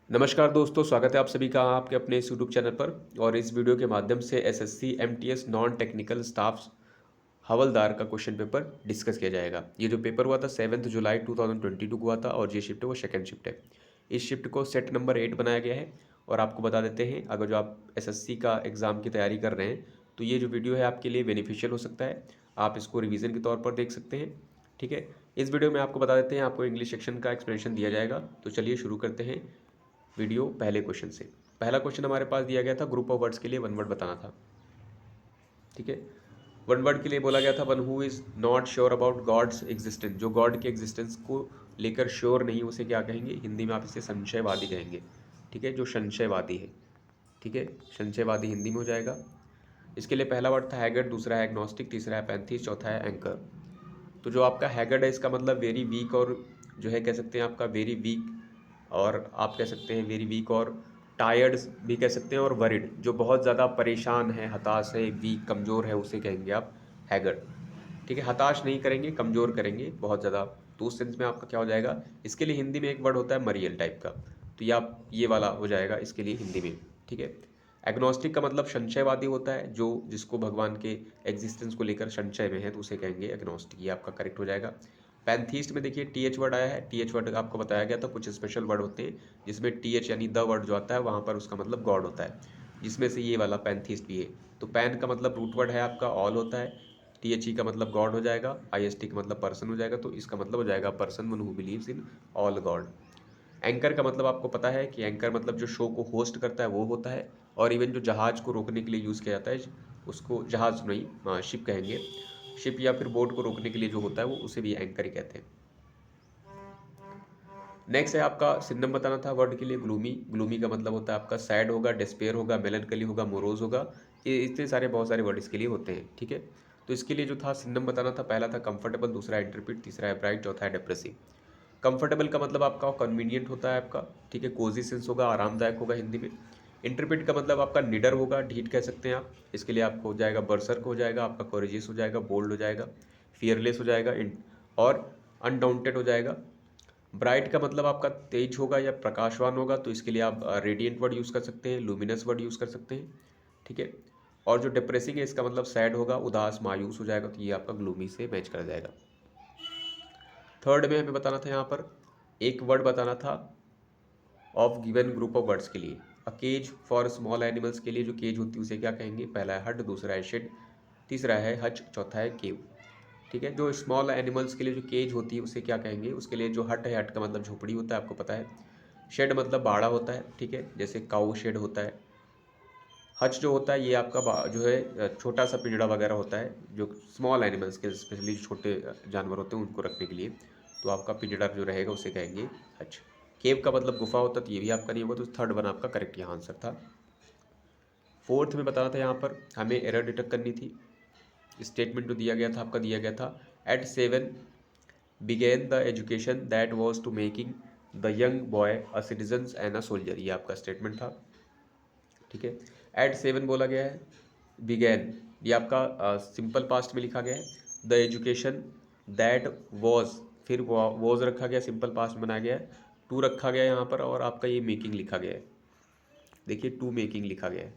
नमस्कार दोस्तों, स्वागत है आप सभी का आपके अपने इस यूट्यूब चैनल पर। और इस वीडियो के माध्यम से SSC MTS non technical staff हवलदार का क्वेश्चन पेपर डिस्कस किया जाएगा। ये जो पेपर हुआ था 7 जुलाई 2022 को हुआ था और ये शिफ्ट है वो सेकंड शिफ्ट है। इस शिफ्ट को सेट नंबर 8 बनाया गया है। और आपको बता देते हैं, अगर जो आप एसएससी का एग्ज़ाम की तैयारी कर रहे हैं तो ये जो वीडियो है आपके लिए बेनिफिशियल हो सकता है। आप इसको रिवीजन के तौर पर देख सकते हैं। ठीक है, इस वीडियो में आपको बता देते हैं, आपको इंग्लिश सेक्शन का एक्सप्लेनेशन दिया जाएगा। तो चलिए शुरू करते हैं वीडियो पहले क्वेश्चन से। पहला क्वेश्चन हमारे पास दिया गया था, ग्रुप ऑफ वर्ड्स के लिए वन वर्ड बताना था। ठीक है, वन वर्ड के लिए बोला गया था, one who is not sure about God's existence. जो गॉड के एग्जिस्टेंस को लेकर श्योर नहीं, उसे क्या कहेंगे? हिंदी में आप इसे संशयवादी कहेंगे। ठीक है, जो संशयवादी है। ठीक है, संशयवादी हिंदी में हो जाएगा। इसके लिए पहला वर्ड था हैगर्ड, दूसरा है एग्नोस्टिक, तीसरा है पैंथीस, चौथा है एंकर। तो जो आपका हैगर्ड है इसका मतलब वेरी वीक, और जो है कह सकते हैं आपका वेरी वीक, और आप कह सकते हैं वेरी वीक, और टायर्ड भी कह सकते हैं, और वरिड जो बहुत ज़्यादा परेशान है, हताश है, वीक कमज़ोर है, उसे कहेंगे आप हैगर्ड। ठीक है, हताश नहीं करेंगे, कमज़ोर करेंगे बहुत ज़्यादा। तो उस सेंस में आपका क्या हो जाएगा? इसके लिए हिंदी में एक वर्ड होता है मरियल टाइप का, तो ये आप ये वाला हो जाएगा इसके लिए हिंदी में। ठीक है, एग्नोस्टिक का मतलब संशयवादी होता है, जो जिसको भगवान के एग्जिस्टेंस को लेकर संशय में है, तो उसे कहेंगे एग्नोस्टिक। ये आपका करेक्ट हो जाएगा। पैंथीस्ट में देखिए टीएच वर्ड आया है। टीएच वर्ड आपको बताया गया था, कुछ स्पेशल वर्ड होते हैं जिसमें टीएच यानी द वर्ड जो आता है वहाँ पर उसका मतलब गॉड होता है, जिसमें से ये वाला पैंथीस्ट भी है। तो पैन का मतलब रूट वर्ड है आपका ऑल होता है, टीएच ई का मतलब गॉड हो जाएगा, आईएसटी का मतलब पर्सन हो जाएगा, तो इसका मतलब हो जाएगा person one who believes in all God. Anchor का मतलब आपको पता है कि एंकर मतलब जो शो को होस्ट करता है वो होता है, और इवन जो जहाज को रोकने के लिए यूज़ किया जाता है, उसको जहाज नहीं शिप कहेंगे। शिप या फिर बोट को रोकने के लिए जो होता है वो उसे भी एंकर ही कहते हैं। नेक्स्ट है आपका सिनोनिम बताना था वर्ड के लिए ग्लूमी। ग्लूमी का मतलब होता है आपका सैड होगा, डिस्पेयर होगा, मेलनकली होगा, मोरोज होगा। ये इतने सारे बहुत सारे वर्ड इसके लिए होते हैं। ठीक है, तो इसके लिए जो था सिनोनिम बताना था, पहला था कंफर्टेबल, दूसरा है इंटरप्रेट, तीसरा है ब्राइट, चौथा है डिप्रेसिव। कंफर्टेबल का मतलब आपका कन्वीनियंट होता है आपका। ठीक है, कोजी सेंस होगा, आरामदायक होगा हिंदी में। इंटरप्रेट का मतलब आपका निडर होगा, ढीठ कह सकते हैं आप। इसके लिए आपको हो जाएगा बर्सर्क हो जाएगा, आपका कोरेजियस हो जाएगा, बोल्ड हो जाएगा, फियरलेस हो जाएगा, और अनडाउंटेड हो जाएगा। ब्राइट का मतलब आपका तेज होगा या प्रकाशवान होगा, तो इसके लिए आप रेडिएंट वर्ड यूज़ कर सकते हैं, लुमिनस वर्ड यूज़ कर सकते हैं। ठीक है, और जो डिप्रेसिंग है इसका मतलब सैड होगा, उदास, मायूस हो जाएगा, तो ये आपका ग्लूमी से मैच कर जाएगा। थर्ड में हमें बताना था यहाँ पर एक वर्ड बताना था of given group of words के लिए। A cage for small animals के लिए जो केज होती है उसे क्या कहेंगे? पहला है हट, दूसरा है शेड, तीसरा है हच, चौथा है केव। ठीक है, जो स्मॉल एनिमल्स के लिए जो केज होती है उसे क्या कहेंगे? उसके लिए जो हट है, हट का मतलब झोपड़ी होता है, आपको पता है। शेड मतलब बाड़ा होता है। ठीक है, जैसे काऊ शेड होता है। हच जो होता है ये आपका जो है छोटा सा पिंजड़ा वगैरह होता है, जो स्मॉल एनिमल्स के स्पेशली छोटे जानवर होते हैं उनको रखने के लिए, तो आपका पिंजड़ा जो रहेगा उसे कहेंगे हच। केव का मतलब गुफा होता है, तो ये भी आपका नहीं होगा, तो थर्ड वन आपका करेक्ट यहाँ आंसर था। फोर्थ में बताना था यहाँ पर हमें एरर डिटेक्ट करनी थी। स्टेटमेंट जो दिया गया था आपका दिया गया था, at 7 began the education that was to making the young boy a citizen and a soldier. ये आपका स्टेटमेंट था। ठीक है, एट 7 बोला गया है, बिगेन ये आपका सिंपल पास्ट में लिखा गया है। द एजुकेशन दैट वॉज, फिर वॉज रखा गया, सिंपल पास्ट बनाया गया है, टू रखा गया यहाँ पर, और आपका ये मेकिंग लिखा गया है। देखिए टू मेकिंग लिखा गया है।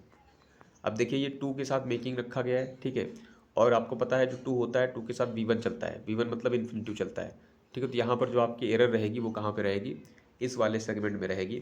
अब देखिए ये टू के साथ मेकिंग रखा गया है। ठीक है, और आपको पता है जो टू होता है टू के साथ वी1 चलता है, वी1 मतलब इन्फिनिटिव चलता है। ठीक है, तो यहाँ पर जो आपकी एरर रहेगी वो कहाँ पे रहेगी? इस वाले सेगमेंट में रहेगी,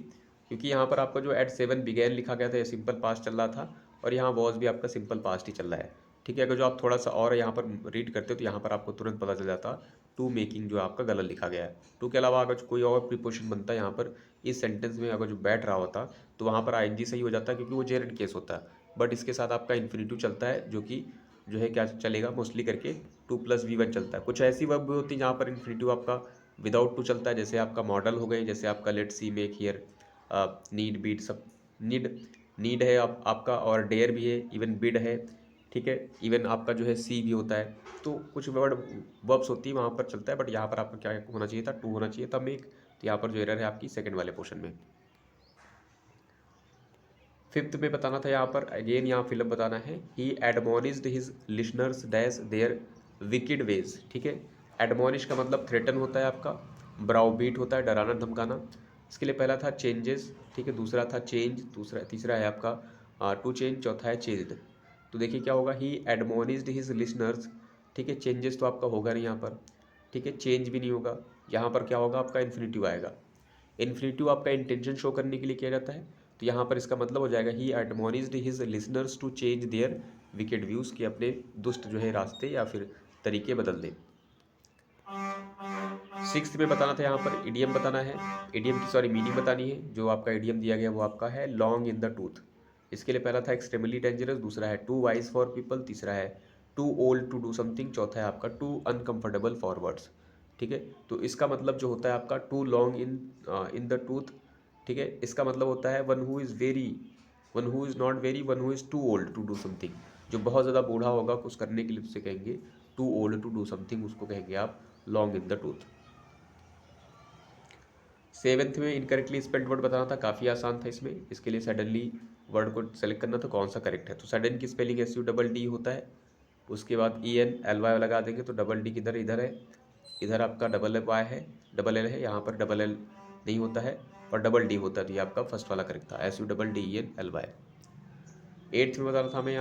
क्योंकि यहाँ पर आपका जो एट 7 बिगेन लिखा गया था ये सिंपल पास्ट चल रहा था, और यहाँ वॉज भी आपका सिंपल पास्ट ही चल रहा है। ठीक है, अगर जो आप थोड़ा सा और यहाँ पर रीड करते हो तो यहाँ पर आपको तुरंत पता चल जाता टू मेकिंग जो आपका गलत लिखा गया है। टू के अलावा अगर कोई और प्रीपोजिशन बनता है यहाँ पर इस सेंटेंस में, अगर जो बैठ रहा होता तो वहाँ पर आईएनजी सही हो जाता, क्योंकि वो जेरेड केस होता है। बट इसके साथ आपका इन्फिनिटिव चलता है, जो कि जो है क्या चलेगा मोस्टली करके टू प्लस वी1 चलता है। कुछ ऐसी वर्ब भी होती है जहाँ पर इन्फिनिटिव आपका विदाउट टू चलता है, जैसे आपका मॉडल हो गए, जैसे आपका let see, make, here, need, beat, सब। नीड, नीड है आपका, और डेयर भी है, इवन बिड है। ठीक है, इवन आपका जो है सी भी होता है। तो कुछ वर्ड वर्ब्स होती है वहाँ पर चलता है, बट यहाँ पर आपका क्या होना चाहिए था? टू होना चाहिए था, मेक। तो यहाँ पर जो एरर है आपकी सेकंड वाले पोर्शन में। फिफ्थ में बताना था यहाँ पर अगेन, यहाँ फिलअप बताना है, he admonished his listeners dash their wicked ways. ठीक है, एडमोनिश का मतलब थ्रेटन होता है आपका, ब्राउबीट होता है डराना धमकाना, इसके लिए पहला था चेंजेस, ठीक है, दूसरा था चेंज, तीसरा है आपका टू चेंज, चौथा है चेंज्ड। तो देखिए क्या होगा, ही एडमोनिज्ड हिज लिसनर्स, ठीक है, चेंजेस तो आपका होगा नहीं यहाँ पर, ठीक है, चेंज भी नहीं होगा। यहाँ पर क्या होगा, आपका इन्फिनिटिव आएगा। इन्फिनिटिव आपका इंटेंशन शो करने के लिए किया जाता है, तो यहाँ पर इसका मतलब हो जाएगा he admonished his listeners to change their wicked views, कि अपने दुष्ट जो है रास्ते या फिर तरीके बदल दें। सिक्स्थ में बताना था यहाँ पर इडियम बताना है, इडियम की सॉरी मीनिंग बतानी है। जो आपका इडियम दिया गया वो आपका है लॉन्ग इन द टूथ। इसके लिए पहला था एक्सट्रीमली डेंजरस, दूसरा है टू वाइज फॉर पीपल, तीसरा है too old to do something, चौथा है आपका टू अनकंफर्टेबल फॉर वर्ड्स, ठीक है। तो इसका मतलब जो होता है आपका too long in the tooth, ठीक है, इसका मतलब होता है one who is very, one who is not very, one who is too old to do something. जो बहुत ज़्यादा बूढ़ा होगा कुछ करने के लिए उससे कहेंगे too old to do something, उसको कहेंगे आप long in the tooth. Seventh में इनकरेक्टली स्पेल्ड वर्ड बताना था, काफ़ी आसान था इसमें। इसके लिए सडनली वर्ड को सेलेक्ट करना था कौन सा करेक्ट है। तो सडन की स्पेलिंग SUDD होता है, उसके बाद ENLY लगा देंगे तो डबल डी किधर, इधर है, इधर आपका DY है, डबल एल है, यहाँ पर डबल एल नहीं होता है और डबल डी होता है, तो ये आपका फर्स्ट वाला करेक्ट था, SUDDENLY। एट्थ में बताना था हमें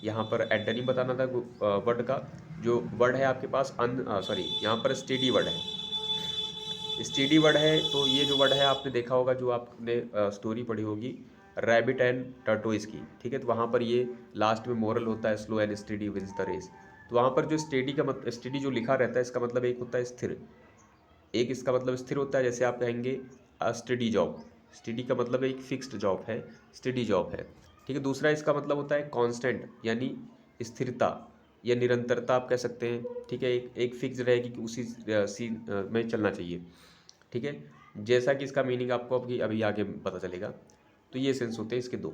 यहाँ पर एंटोनिम बताना था वर्ड का। जो वर्ड है आपके पास यहाँ पर स्टेडी वर्ड है, स्टेडी वर्ड है। तो ये जो वर्ड है आपने देखा होगा, जो आपने स्टोरी पढ़ी होगी रैबिट एंड टर्टोइज की, ठीक है, तो वहाँ पर ये लास्ट में मोरल होता है slow and steady wins the race. तो वहाँ पर जो स्टेडी जो लिखा रहता है, इसका मतलब एक होता है स्थिर, एक इसका मतलब स्थिर होता है, जैसे आप कहेंगे स्टडी जॉब, स्टडी का मतलब एक फिक्स्ड जॉब है, स्टडी जॉब है, ठीक है। दूसरा इसका मतलब होता है कांस्टेंट, यानी स्थिरता या निरंतरता आप कह सकते हैं, ठीक है, एक फिक्स रहेगी कि उसी सीन में चलना चाहिए, ठीक है। जैसा कि इसका मीनिंग आपको अभी आगे पता चलेगा। तो ये सेंस होते हैं इसके दो।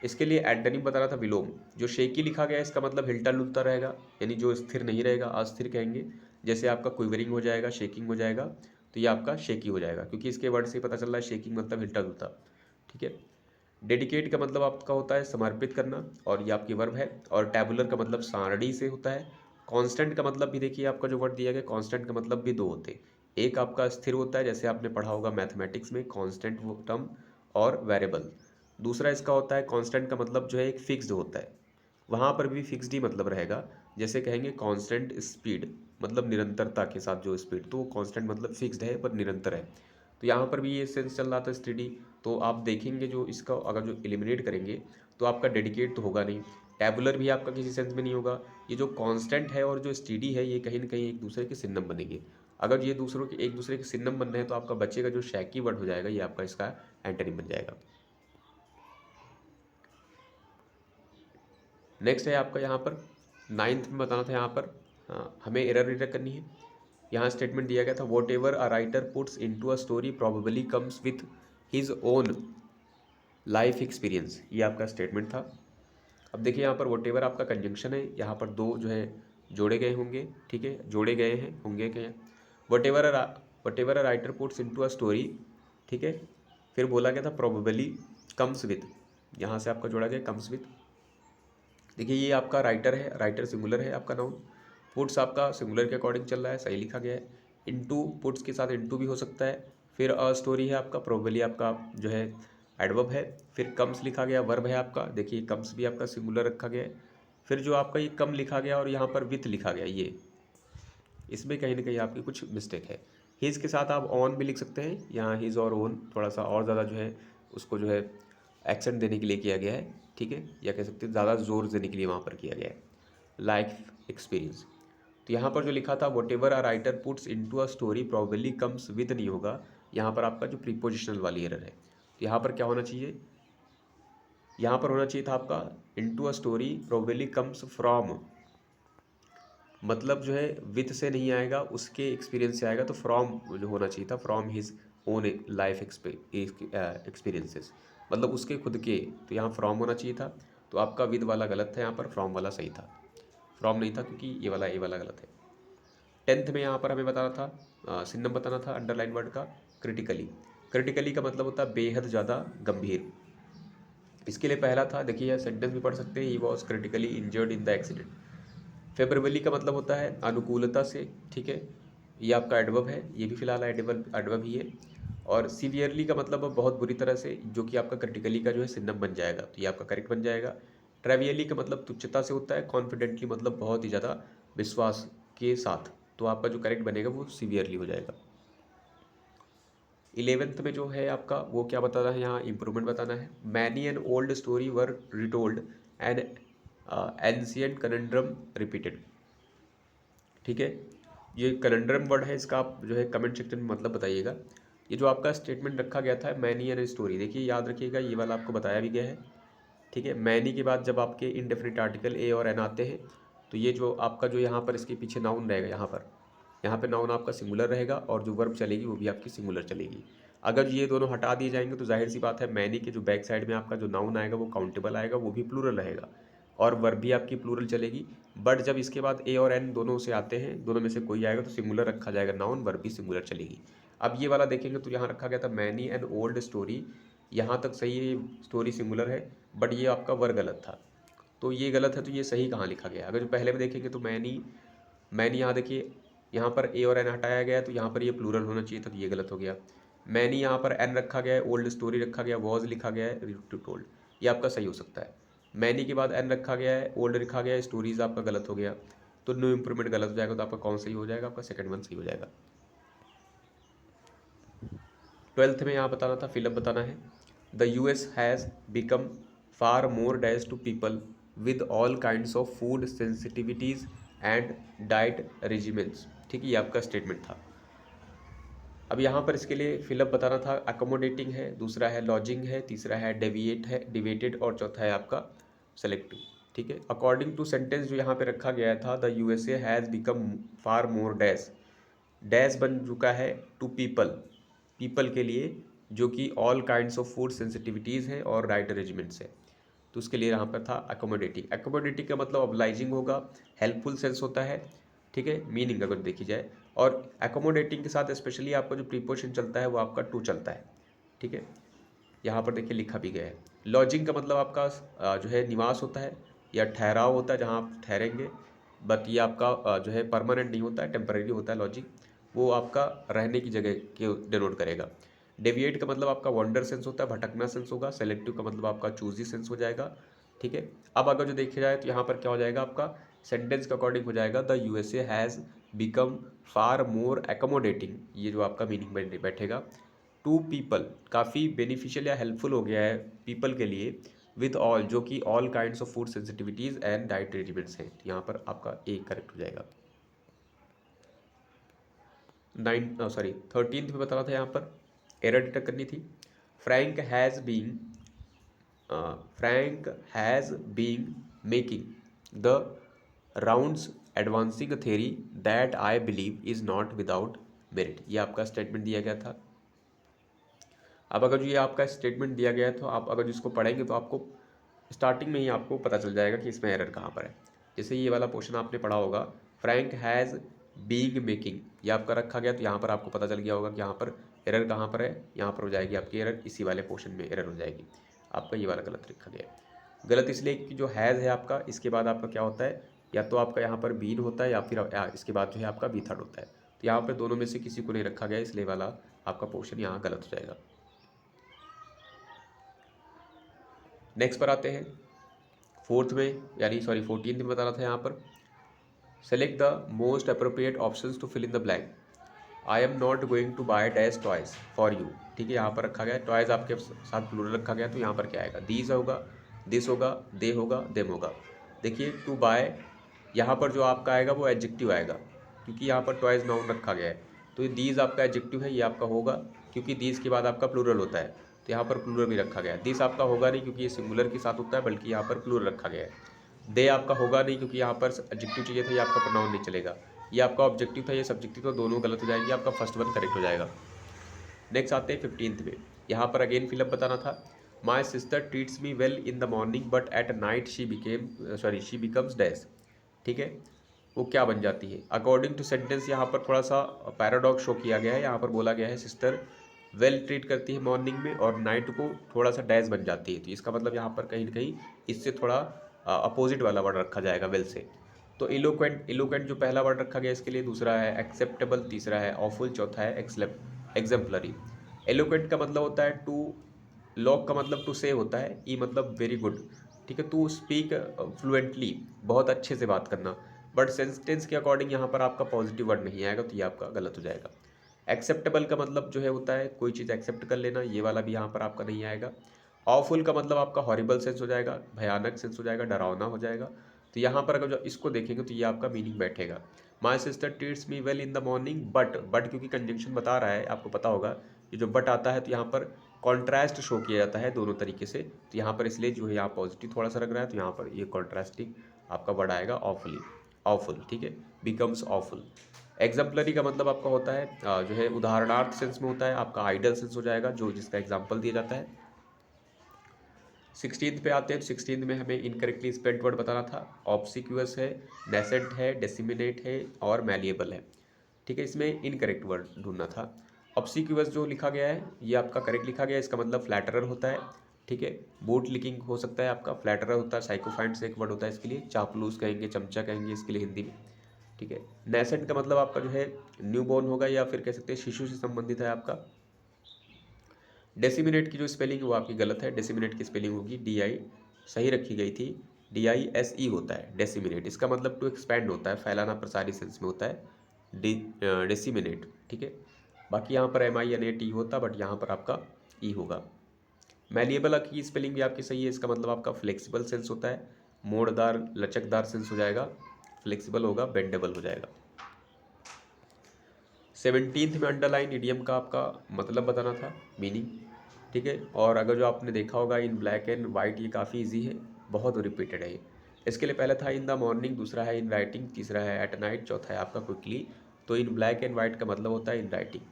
इसके लिए एंटोनिम बताना था विलोम। जो शेकी लिखा गया है इसका मतलब हिलता डुलता रहेगा, यानी जो स्थिर नहीं रहेगा, अस्थिर कहेंगे। जैसे आपका क्विवरिंग हो जाएगा, शेकिंग हो जाएगा, तो ये आपका शेकी हो जाएगा, क्योंकि इसके वर्ड से ही पता चल रहा है शेकिंग मतलब हिलता डुलता, ठीक है। डेडिकेट का मतलब आपका होता है समर्पित करना, और ये आपकी वर्ब है। और टैबुलर का मतलब सारणी से होता है। कांस्टेंट का मतलब भी देखिए, आपका जो वर्ड दिया गया कांस्टेंट का मतलब भी दो होते हैं। एक आपका स्थिर होता है, जैसे आपने पढ़ा होगा मैथमेटिक्स में कांस्टेंट वो टर्म, और वेरिएबल। दूसरा इसका होता है कांस्टेंट का मतलब जो है एक फिक्स्ड होता है, वहाँ पर भी फिक्स्ड ही मतलब रहेगा। जैसे कहेंगे कांस्टेंट स्पीड, मतलब निरंतरता के साथ जो स्पीड, तो वो कांस्टेंट मतलब फिक्स्ड है पर निरंतर है। तो यहाँ पर भी ये सेंस चल रहा था स्टडी। तो आप देखेंगे जो इसका अगर जो एलिमिनेट करेंगे तो आपका डेडिकेट तो होगा नहीं, टैबुलर भी आपका किसी सेंस में नहीं होगा। ये जो कांस्टेंट है और जो स्टडी है, ये कहीं ना कहीं एक दूसरे के सिनोनिम बनेंगे। अगर ये दूसरों के एक दूसरे के सिनोनिम बन रहे हैं तो आपका बच्चे जो शैकी वर्ड हो जाएगा, ये आपका इसका एंटोनिम बन जाएगा। नेक्स्ट है आपका यहाँ पर नाइन्थ में बताना था, यहाँ पर हमें एरर डिटेक्ट करनी है। यहाँ स्टेटमेंट दिया गया था what ever a writer puts into a story probably comes with his own life experience, ये आपका स्टेटमेंट था। अब देखिए यहाँ पर वॉट एवर आपका कंजंक्शन है, यहाँ पर दो जो है जोड़े गए होंगे, ठीक है, जोड़े गए हैं होंगे क्या, what ever a writer puts into a story, ठीक है। फिर बोला गया था प्रोबेबली कम्स विथ, यहाँ से आपका जोड़ा गया कम्स विथ। देखिए ये आपका राइटर है, राइटर सिंगुलर है आपका नाउन। पुट्स आपका सिंगुलर के अकॉर्डिंग चल रहा है, सही लिखा गया है। इनटू, पुट्स के साथ इनटू भी हो सकता है। फिर अ स्टोरी है आपका, प्रोबेबली आपका जो है एडवर्ब है। फिर कम्स लिखा गया, वर्ब है आपका, देखिए कम्स भी आपका सिंगुलर रखा गया है। फिर जो आपका ये कम लिखा गया और यहाँ पर विथ लिखा गया, ये इसमें कहीं ना कहीं आपकी कुछ मिस्टेक है। हिज के साथ आप ऑन भी लिख सकते हैं, यहाँ हिज और ओन थोड़ा सा और ज़्यादा जो है उसको जो है एक्सेंट देने के लिए किया गया है, ठीक है, या कह सकते हैं ज़्यादा जोर देने के लिए वहाँ पर किया गया है। लाइफ एक्सपीरियंस, तो यहाँ पर जो लिखा था what ever a writer puts into a story probably comes with नहीं होगा, यहाँ पर आपका जो प्रीपोजिशनल वाली एरर है। तो यहाँ पर क्या होना चाहिए, यहाँ पर होना चाहिए था आपका into a story probably comes from, मतलब जो है विथ से नहीं आएगा, उसके एक्सपीरियंस से आएगा, तो फ्रॉम जो होना चाहिए था from his own life experiences, मतलब उसके खुद के, तो यहाँ फ्रॉम होना चाहिए था। तो आपका विद वाला गलत था, यहाँ पर फ्रॉम वाला सही था, फ्रॉम नहीं था क्योंकि ये वाला गलत है। टेंथ में यहाँ पर हमें बताना था सिनोनिम बताना था अंडरलाइन वर्ड का क्रिटिकली। क्रिटिकली का मतलब होता है बेहद ज़्यादा गंभीर। इसके लिए पहला था, देखिए सेंटेंस भी पढ़ सकते हैं, he was critically injured in the accident. Favourably का मतलब होता है अनुकूलता से, ठीक है, ये आपका एडवर्ब है, ये भी फिलहाल एडवर्ब ही है। और सीवियरली का मतलब बहुत बुरी तरह से, जो कि आपका क्रिटिकली का जो है सिनोनिम बन जाएगा, तो ये आपका करेक्ट बन जाएगा। ट्रेवियरली का मतलब तुच्छता से होता है, कॉन्फिडेंटली मतलब बहुत ही ज़्यादा विश्वास के साथ, तो आपका जो करेक्ट बनेगा वो सीवियरली हो जाएगा। 11th में जो है आपका वो क्या बताना है, यहाँ इंप्रूवमेंट बताना है। Many an old story were retold and ancient conundrum repeated. ठीक है, ये कनंड्रम वर्ड है, इसका आप जो है कमेंट सेक्शन में मतलब बताइएगा। ये जो आपका स्टेटमेंट रखा गया था मैनी एन स्टोरी, देखिए याद रखिएगा ये वाला आपको बताया भी गया है। ठीक है, मैनी के बाद जब आपके इनडेफिनिट आर्टिकल ए और एन आते हैं तो ये जो आपका जो यहाँ पर इसके पीछे नाउन रहेगा, यहाँ पे नाउन आपका सिंगुलर रहेगा और जो वर्ब चलेगी वो भी आपकी सिंगुलर चलेगी। अगर ये दोनों हटा दिए जाएंगे तो जाहिर सी बात है मैनी के जो बैक साइड में आपका जो नाउन आएगा वो काउंटेबल आएगा, वो भी प्लूरल रहेगा और वर्ब भी आपकी प्लूरल चलेगी। बट जब इसके बाद ए और एन दोनों से आते हैं, दोनों में से कोई आएगा तो सिंगुलर रखा जाएगा नाउन, वर्ब भी सिंगुलर चलेगी। अब ये वाला देखेंगे तो यहाँ रखा गया था मैनी एन ओल्ड स्टोरी, यहाँ तक सही है, स्टोरी सिंगुलर है, बट ये आपका वर्ब गलत था, तो ये गलत है, तो ये सही कहाँ लिखा गया। अगर जो पहले में देखेंगे तो मैनी यहाँ देखिए यहाँ पर ए और एन हटाया गया है तो यहाँ पर ये प्लूरल होना चाहिए था, तो ये गलत हो गया। मैनी यहाँ पर एन रखा गया है, ओल्ड स्टोरी रखा गया, वॉज लिखा गया है, टोल्ड, ये आपका सही हो सकता है। मैनी के बाद एन रखा गया है, ओल्ड लिखा गया है, स्टोरीज आपका गलत हो गया, तो नो इम्प्रूवमेंट गलत हो जाएगा, तो आपका कौन सही हो जाएगा, आपका सेकंड वन सही हो जाएगा। 12th में यहाँ बताना था, फिलअप बताना है। The US has become far more dash to people with all kinds of food sensitivities and diet regiments. ठीक है, ये आपका स्टेटमेंट था। अब यहाँ पर इसके लिए फिलअप बताना था, अकोमोडेटिंग है, दूसरा है लॉजिंग है, तीसरा है डिवेटेड और चौथा है आपका सेलेक्टिव। ठीक है, अकॉर्डिंग टू सेंटेंस जो यहाँ पे रखा गया था, the USA has become far more dash, dash बन चुका है टू पीपल के लिए, जो कि all kinds of food sensitivities है और राइट अरेंजमेंट्स है, तो उसके लिए यहाँ पर था अकोमोडेटिंग। अकोमोडेटिंग का मतलब ऑब्लाइजिंग होगा, हेल्पफुल सेंस होता है। ठीक है, मीनिंग अगर देखी जाए, और अकोमोडेटिंग के साथ स्पेशली आपका जो प्रीपोजिशन चलता है वो आपका टू चलता है। ठीक है, यहाँ पर देखिए लिखा भी गया है। लॉजिंग का मतलब आपका जो है निवास होता है या ठहराव होता है, जहाँ आप ठहरेंगे, बट ये आपका जो है परमानेंट नहीं होता है, टेम्परेरी होता है लॉजिंग, वो आपका रहने की जगह के डिनोट करेगा। डेविएट का मतलब आपका वंडर सेंस होता है, भटकना सेंस होगा। सेलेक्टिव का मतलब आपका चूजी सेंस हो जाएगा। ठीक है, अब अगर जो देखा जाए तो यहाँ पर क्या हो जाएगा, आपका सेंटेंस के अकॉर्डिंग हो जाएगा, the USA has become far more accommodating, ये जो आपका मीनिंग बैठेगा। टू पीपल काफ़ी बेनिफिशियल या हेल्पफुल हो गया है पीपल के लिए, विद ऑल जो कि all kinds of food sensitivities and diet regiments हैं, तो यहाँ पर आपका ए करेक्ट हो जाएगा। 13th में बताना था, यहाँ पर एरर डिटेक्ट करनी थी। Frank has been making the rounds advancing theory that I believe is not without merit, ये आपका स्टेटमेंट दिया गया था। अब अगर जो ये आपका स्टेटमेंट दिया गया है तो आप अगर जिसको पढ़ेंगे तो आपको स्टार्टिंग में ही आपको पता चल जाएगा कि इसमें एरर कहाँ पर है। जैसे ये वाला पोर्शन आपने पढ़ा होगा, फ्रैंक हैज़ बीइंग मेकिंग, ये आपका रखा गया, तो यहाँ पर आपको पता चल गया होगा कि यहाँ पर एरर कहाँ पर है, यहाँ पर हो जाएगी आपकी एरर, इसी वाले पोर्शन में एरर हो जाएगी, आपका ये वाला गलत लिखा गया है। गलत इसलिए कि जो हैज़ है आपका, इसके बाद आपका क्या होता है, या तो आपका यहाँ पर बीन होता है या फिर इसके बाद जो है आपका बी थर्ड होता है, तो यहाँ पर दोनों में से किसी को नहीं रखा गया, इसलिए वाला आपका पोर्शन यहाँ गलत हो जाएगा। नेक्स्ट पर आते हैं, 14th में बताना था यहाँ पर, select the most appropriate options to fill in the blank. I am not going to buy dash toys for you. ठीक है, यहाँ पर रखा गया है, टॉयज आपके साथ प्लूरल रखा गया, तो यहाँ पर क्या आएगा, दीज होगा, दिस होगा, दे होगा, देम होगा। देखिए टू बाय यहाँ पर जो आपका आएगा वो एडजेक्टिव आएगा, क्योंकि यहाँ पर टॉयज नाउन रखा गया है, तो ये दीज आपका एडजेक्टिव है, ये आपका होगा, क्योंकि दीज के बाद आपका प्लूरल होता है, तो यहाँ पर प्लूरल भी रखा गया है। दिस आपका होगा नहीं क्योंकि ये सिंगुलर के साथ होता है, बल्कि यहाँ पर प्लूरल रखा गया है। दे आपका होगा नहीं क्योंकि यहाँ पर एडजेक्टिव चाहिए था, ये आपका प्रोनाउन नहीं चलेगा। ये आपका ऑब्जेक्टिव था, ये सब्जेक्टिव, तो दोनों गलत हो जाएंगे, आपका फर्स्ट वन करेक्ट हो जाएगा। नेक्स्ट आते हैं 15th में, यहाँ पर अगेन फिलअप बताना था। My sister treats me well in the morning but at night she becomes dash. ठीक है, वो क्या बन जाती है, अकॉर्डिंग टू सेंटेंस यहाँ पर थोड़ा सा पैराडॉक्स शो किया गया है। यहाँ पर बोला गया है सिस्टर वेल ट्रीट करती है मॉर्निंग में और नाइट को थोड़ा सा डैश बन जाती है, तो इसका मतलब यहाँ पर कहीं ना कहीं इससे थोड़ा अपोजिट वाला वर्ड रखा जाएगा वेल से। तो इलोक्वेंट जो पहला वर्ड रखा गया इसके लिए, दूसरा है एक्सेप्टेबल, तीसरा है ऑफुल, चौथा है एग्जेम्पलरी। एलोक्वेंट का मतलब होता है टू, लॉक का मतलब टू से होता है, ई मतलब वेरी गुड, ठीक है, टू स्पीक फ्लुएंटली, बहुत अच्छे से बात करना। बट सेंटेंस के अकॉर्डिंग यहाँ पर आपका पॉजिटिव वर्ड नहीं आएगा, तो ये आपका गलत हो जाएगा। एक्सेप्टेबल का मतलब जो है होता है कोई चीज़ एक्सेप्ट कर लेना, ये वाला भी यहाँ पर आपका नहीं आएगा। ऑफुल का मतलब आपका हॉरिबल सेंस हो जाएगा, भयानक सेंस हो जाएगा, डरावना हो जाएगा। तो यहाँ पर अगर जो इसको देखेंगे तो ये आपका मीनिंग बैठेगा। My sister treats me well in the morning, but क्योंकि कंजंक्शन बता रहा है, आपको पता होगा ये जो बट आता है तो यहाँ पर कॉन्ट्रास्ट शो किया जाता है दोनों तरीके से, तो यहाँ पर इसलिए जो है यहाँ पॉजिटिव थोड़ा सा लग रहा है, तो यहाँ पर ये कॉन्ट्रास्टिंग आपका वर्ड आएगा ऑफुली, ऑफुल, ठीक है, बिकम्स ऑफुल। एग्जाम्पलरी का मतलब आपका होता है जो है उदाहरणार्थ सेंस में होता है, आपका आइडल सेंस हो जाएगा, जो जिसका एग्जाम्पल दिया जाता है। 16th पे आते हैं, तो 16th में हमें इनकरेक्टली स्पेल्ड वर्ड बताना था। ऑब्सिक्यूअस है, नेसेंट है, डेसिमिनेट है और मैलिएबल है, ठीक है। इसमें इनकरेक्ट वर्ड ढूंढना था। ऑब्सिक्यूअस जो लिखा गया है ये आपका करेक्ट लिखा गया है, इसका मतलब फ्लैटरर होता है, ठीक है। बूट लिकिंग हो सकता है आपका, फ्लैटरर होता है, साइकोफाइंट से एक वर्ड होता है इसके लिए, चापलूस कहेंगे, चमचा कहेंगे इसके लिए हिंदी में, ठीक है। नेसेंट का मतलब आपका जो है न्यू बॉर्न होगा, या फिर कह सकते हैं शिशु से संबंधित है आपका। डेसिमिनेट की जो स्पेलिंग वो आपकी गलत है, डेसिमिनेट की स्पेलिंग होगी DI, सही रखी गई थी, DISE होता है डेसिमिनेट, इसका मतलब टू एक्सपैंड होता है, फैलाना, प्रसारी सेंस में होता है डेसिमिनेट, ठीक है। बाकी यहाँ पर MINAT होता, बट यहाँ पर आपका ई होगा। मैलिएबल की स्पेलिंग भी आपकी सही है, इसका मतलब आपका फ्लेक्सिबल सेंस होता है, मोड़दार, लचकदार सेंस हो जाएगा, फ्लेक्सिबल होगा, बेंडेबल हो जाएगा। 17th में अंडरलाइन इडियम का आपका मतलब बताना था, मीनिंग, ठीक है। और अगर जो आपने देखा होगा इन ब्लैक एंड वाइट, ये काफ़ी इजी है, बहुत रिपीटेड है ये। इसके लिए पहला था इन द मॉर्निंग, दूसरा है इन राइटिंग, तीसरा है एट नाइट, चौथा है आपका क्विकली। तो इन ब्लैक एंड वाइट का मतलब होता है इन राइटिंग।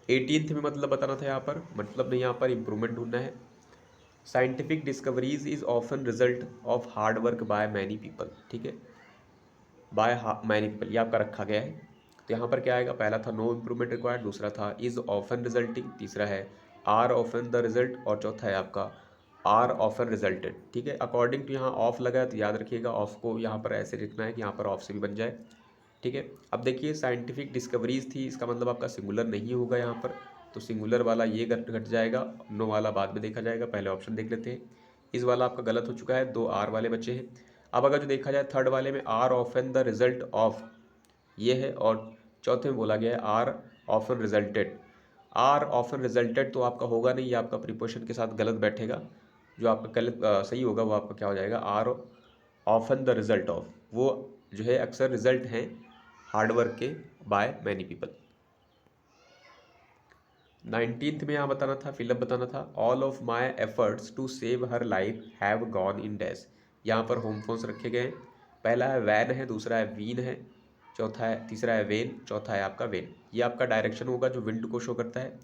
18th में मतलब बताना था, यहाँ पर मतलब नहीं, यहाँ पर इंप्रूवमेंट ढूंढना है। Scientific discoveries is often result of hard work by many people, ठीक है, बाय मैनी पीपल, ये आपका रखा गया है। तो यहाँ पर क्या आएगा, पहला था नो इम्प्रूवमेंट रिक्वायर्ड, दूसरा था इज ऑफन रिजल्टिंग, तीसरा है आर ऑफन द रिजल्ट, और चौथा है आपका आर ऑफन रिजल्टेड, ठीक है। अकॉर्डिंग टू यहाँ ऑफ लगा है, तो याद रखिएगा ऑफ को यहाँ पर ऐसे लिखना है कि यहाँ पर ऑफ से भी बन जाए, ठीक है। अब देखिए साइंटिफिक डिस्कवरीज थी, इसका मतलब आपका सिंगुलर नहीं होगा यहाँ पर, तो सिंगुलर वाला ये घट जाएगा, नो वाला बाद में देखा जाएगा, पहले ऑप्शन देख लेते हैं। इस वाला आपका गलत हो चुका है, 2 आर वाले बचे हैं। अब अगर जो देखा जाए थर्ड वाले में are often the result of, ये है, और चौथे में बोला गया है are often resulted. Are often resulted तो आपका होगा नहीं, ये आपका प्रीपोजिशन के साथ गलत बैठेगा, जो आपका गलत सही होगा वो आपका क्या हो जाएगा, are often the result of, वो जो है अक्सर रिजल्ट हैं हार्ड वर्क के बाय मैनी पीपल। 19th में यहाँ बताना था, फिलअप बताना था, all of my efforts to save her life have gone in dash. यहाँ पर होम फोन्स रखे गए हैं, पहला है वैन है, दूसरा है वीन है, चौथा है, तीसरा है वेन, चौथा है आपका वेन। ये आपका डायरेक्शन होगा जो विंड को शो करता है,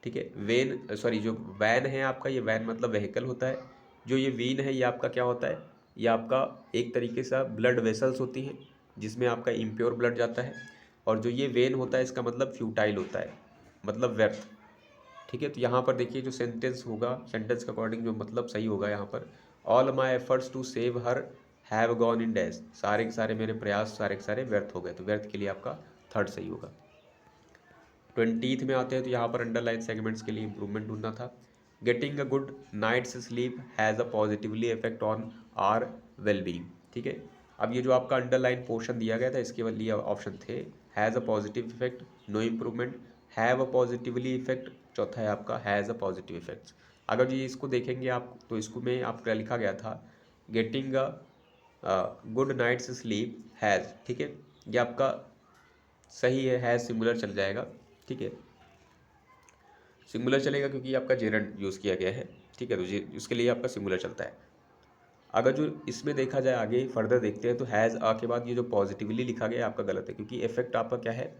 ठीक है। वेन सॉरी जो वैन है आपका, ये वैन मतलब व्हीकल होता है। जो ये वीन है ये आपका क्या होता है, ये आपका एक तरीके से ब्लड वेसल्स होती हैं जिसमें आपका इम्प्योर ब्लड जाता है। और जो ये वेन होता है इसका मतलब फ्यूटाइल होता है, मतलब व्यर्थ, ठीक है। तो यहाँ पर देखिए जो सेंटेंस होगा, सेंटेंस के अकॉर्डिंग जो मतलब सही होगा यहाँ पर, all my efforts to save her have gone in dash, सारे के सारे मेरे प्रयास सारे के सारे व्यर्थ हो गए, तो व्यर्थ के लिए आपका थर्ड सही होगा। 20th में आते हैं, तो यहाँ पर अंडरलाइन सेगमेंट्स के लिए इंप्रूवमेंट ढूंढना था। Getting a good night's sleep has a positively effect on our wellbeing, ठीक है। अब ये जो आपका अंडरलाइन पोर्शन दिया गया था इसके लिए ऑप्शन थे has a positive effect, no improvement, have a positively effect, चौथा है आपका हैज़ अ पॉजिटिव इफेक्ट्स। अगर जी इसको देखेंगे आप तो इसको में आपका लिखा गया था getting a good night's sleep has, ठीक है, ये आपका सही है, हैज़ सिंगुलर चल जाएगा, ठीक है, सिंगुलर चलेगा क्योंकि आपका जेरंड यूज़ किया गया है, ठीक है, तो जी उसके लिए आपका सिंगुलर चलता है। अगर जो इसमें देखा जाए आगे फर्दर देखते हैं, तो हैज़ आ के बाद ये जो पॉजिटिवली लिखा गया है आपका गलत है, क्योंकि इफेक्ट आपका क्या है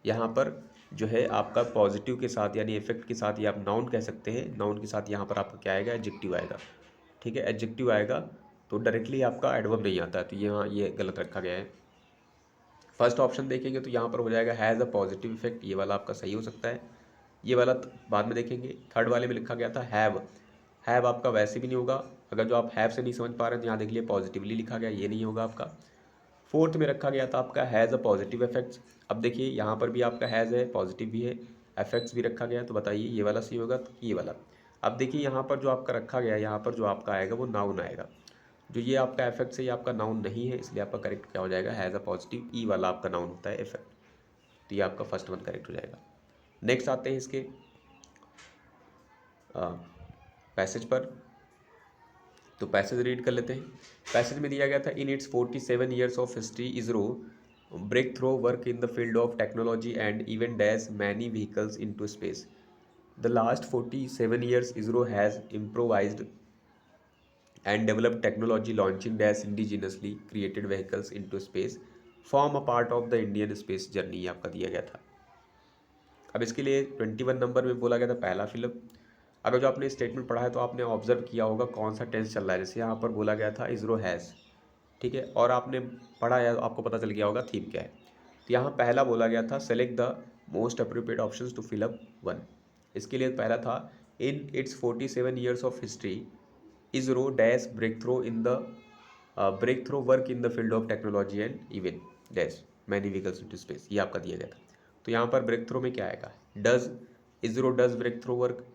यहाँ पर जो है आपका पॉजिटिव के साथ यानी इफेक्ट के साथ, ये आप नाउन कह सकते हैं, नाउन के साथ यहाँ पर आपका क्या आएगा, एडजेक्टिव आएगा, ठीक है, एडजेक्टिव आएगा, तो डायरेक्टली आपका एडवर्ब नहीं आता है, तो यहाँ ये गलत रखा गया है। फर्स्ट ऑप्शन देखेंगे तो यहाँ पर हो जाएगा हैज़ अ पॉजिटिव इफेक्ट, ये वाला आपका सही हो सकता है, ये वाला बाद में देखेंगे। थर्ड वाले में लिखा गया था हैव, हैव आपका वैसे भी नहीं होगा, अगर जो आप हैव से नहीं समझ पा रहे हैं तो यहाँ देख लिए पॉजिटिवली लिखा गया, ये नहीं होगा आपका। फोर्थ में रखा गया था आपका हैज़ अ पॉजिटिव इफेक्ट्स, अब देखिए यहाँ पर भी आपका हैज़ है, पॉजिटिव भी है, एफेक्ट्स भी रखा गया है, तो बताइए ये वाला सही होगा कि ये वाला। अब देखिए यहाँ पर जो आपका रखा गया है, यहाँ पर जो आपका आएगा वो नाउन आएगा। जो ये आपका एफेक्ट्स है ये आपका नाउन नहीं है, इसलिए आपका करेक्ट क्या हो जाएगा, हैज़ अ पॉजिटिव, ई वाला आपका नाउन होता है इफेक्ट, तो ये आपका फर्स्ट वन करेक्ट हो जाएगा। नेक्स्ट आते हैं इसके पैसेज पर, तो पैसेज रीड कर लेते हैं। पैसेज में दिया गया था, in its 47 years of history ISRO breakthrough work in the field of technology and even dash many vehicles into space. The last 47 years ISRO has improvised and developed technology launching dash indigenously created vehicles into space form a part of the Indian space journey, ये आपका दिया गया था। अब इसके लिए 21 number में बोला गया था पहला फिलअप। अगर जो आपने स्टेटमेंट पढ़ा है तो आपने ऑब्जर्व किया होगा कौन सा टेंस चल रहा है। जैसे यहाँ पर बोला गया था इसरो हैज़, ठीक है, और आपने पढ़ा है आपको पता चल गया होगा थीम क्या है। तो यहाँ पहला बोला गया था select the most appropriate options to fill up one. इसके लिए पहला था in its 47 years of history ISRO dash breakthrough in the breakthrough work in the field of technology and even dash many vehicles into space, ये आपका दिया गया था। तो यहाँ पर ब्रेक थ्रो में क्या आएगा, does, ISRO does breakthrough work,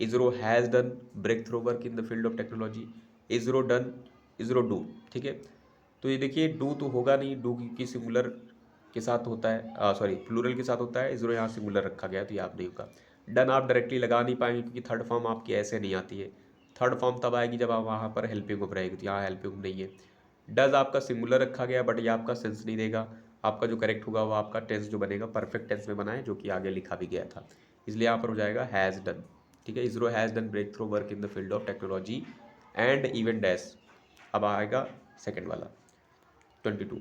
ISRO has done breakthrough work in the field of technology, ISRO done, ISRO do, ठीक है। तो ये देखिए डू तो होगा नहीं, डू की सिंगुलर के साथ होता है, सॉरी प्लूरल के साथ होता है, इसरो यहाँ सिंगुलर रखा गया तो ये आप नहीं होगा। डन आप डायरेक्टली लगा नहीं पाएंगे क्योंकि थर्ड फॉर्म आपकी ऐसे नहीं आती है। थर्ड फॉर्म तब आएगी जब आप वहाँ पर हेल्पिंग ऑफ रहेगी, तो यहाँ हेल्पिंग नहीं है। डज आपका सिंगुलर रखा गया बट ये आपका सेंस नहीं देगा। आपका जो करेक्ट होगा वो आपका टेंस जो बनेगा परफेक्ट टेंस में बना है, जो कि आगे लिखा भी गया था, इसलिए यहाँ पर हो जाएगा हैज़ डन, ठीक है। ISRO has done breakthrough work in the field of technology and even dash. अब आएगा सेकेंड वाला 22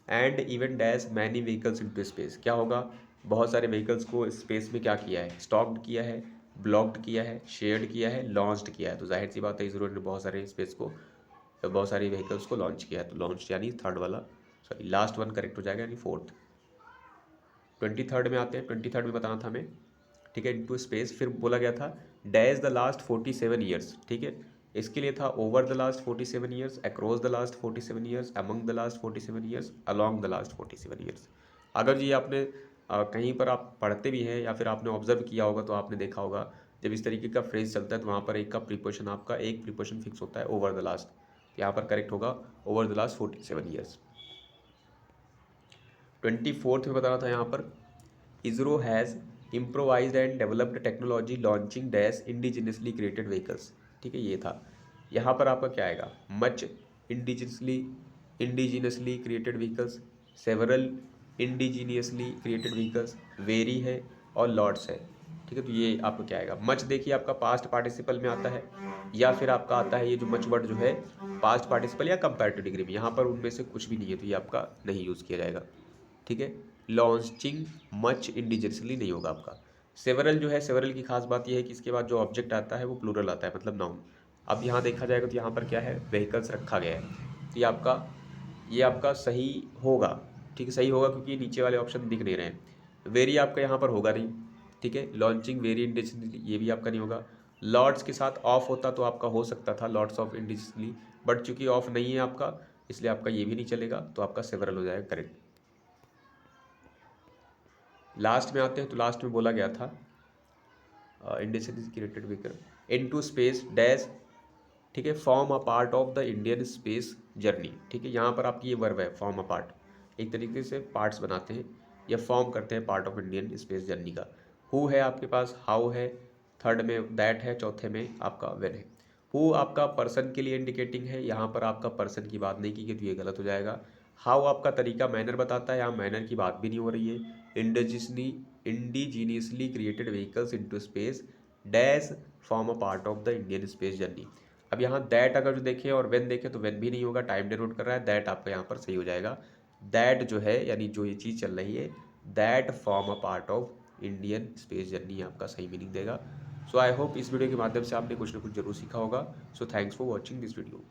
and even dash many vehicles into space. क्या होगा, बहुत सारे व्हीकल्स को स्पेस में क्या किया है, स्टॉक्ड किया है, ब्लॉक्ड किया है, शेयर्ड किया है, लॉन्च्ड किया है। तो जाहिर सी बात है इसरो ने बहुत सारे स्पेस को, बहुत सारी व्हीकल्स को लॉन्च किया है। तो लॉन्च यानी थर्ड वाला, सॉरी लास्ट वन करेक्ट हो जाएगा यानी फोर्थ। 23rd में आते हैं, 23rd में बताना था हमें, ठीक है, इनटू स्पेस। फिर बोला गया था डैश द लास्ट 47 ईयर्स, ठीक है। इसके लिए था over the last 47 years, across the last 47 years, among the last 47 years, along the last 47 years. अगर जी आपने कहीं पर आप पढ़ते भी हैं या फिर आपने ऑब्जर्व किया होगा तो आपने देखा होगा जब इस तरीके का फ्रेज चलता है तो वहाँ पर एक का प्रीपोजिशन, आपका एक प्रीपोजिशन फिक्स होता है ओवर द लास्ट। यहाँ पर करेक्ट होगा over the last 47 years. 24th में बताना था यहाँ पर ISRO has improvised and developed technology launching dash indigenously created vehicles, ठीक है, ये था। यहाँ पर आपका क्या आएगा, much indigenously created vehicles, several indigenously created vehicles, very है और लॉट्स है, ठीक है। तो ये आपका क्या आएगा, मच देखिए आपका पास्ट पार्टिसिपल में आता है या फिर आपका आता है ये जो मच वर्ड जो है पास्ट पार्टिसिपल या कंपैरेटिव डिग्री में, यहाँ पर उनमें से कुछ भी नहीं है तो ये आपका नहीं यूज़ किया जाएगा, ठीक है। लॉन्चिंग मच इंडिजिनियसली नहीं होगा आपका। सेवरल जो है, सेवरल की खास बात यह है कि इसके बाद जो ऑब्जेक्ट आता है वो प्लूरल आता है, मतलब नाउन। अब यहाँ देखा जाएगा तो यहाँ पर क्या है, व्हीकल्स रखा गया है, तो ये आपका सही होगा, ठीक है, सही होगा क्योंकि नीचे वाले ऑप्शन दिख नहीं रहे हैं। वेरी आपका यहाँ पर होगा नहीं, ठीक है। लॉन्चिंग वेरी इंडिजिनियसली ये भी आपका नहीं होगा। लॉर्ड्स के साथ ऑफ होता तो आपका हो सकता था लॉर्ड्स ऑफ इंडिजिनियसली, बट चूंकि ऑफ नहीं है आपका इसलिए आपका ये भी नहीं चलेगा, तो आपका सेवरल हो जाएगा करेक्ट। लास्ट में आते हैं तो लास्ट में बोला गया था indigenously created vehicle into space dash, ठीक है, form a part of the Indian space journey, ठीक है। यहाँ पर आपकी ये वर्ब है फॉर्म अ पार्ट, एक तरीके से पार्ट्स बनाते हैं या फॉर्म करते हैं part of Indian space journey का। हु है आपके पास, हाउ है, थर्ड में दैट है, चौथे में आपका वेन है। हु आपका पर्सन के लिए इंडिकेटिंग है, यहाँ पर आपका पर्सन की बात नहीं की गई तो ये गलत हो जाएगा। हाउ आपका तरीका मैनर बताता है, यहाँ मैनर की बात भी नहीं हो रही है। Indigenously created vehicles into space dash form a part of the Indian space journey. अब यहाँ दैट अगर जो देखें और वेन देखें तो वेन भी नहीं होगा, टाइम डिनोट कर रहा है, दैट आपका यहाँ पर सही हो जाएगा। दैट जो है यानी जो ये चीज़ चल रही है, that form a part of Indian space journey आपका सही मीनिंग देगा। सो आई होप इस वीडियो के माध्यम से आपने कुछ ना कुछ जरूर सीखा होगा। So thanks for watching this video.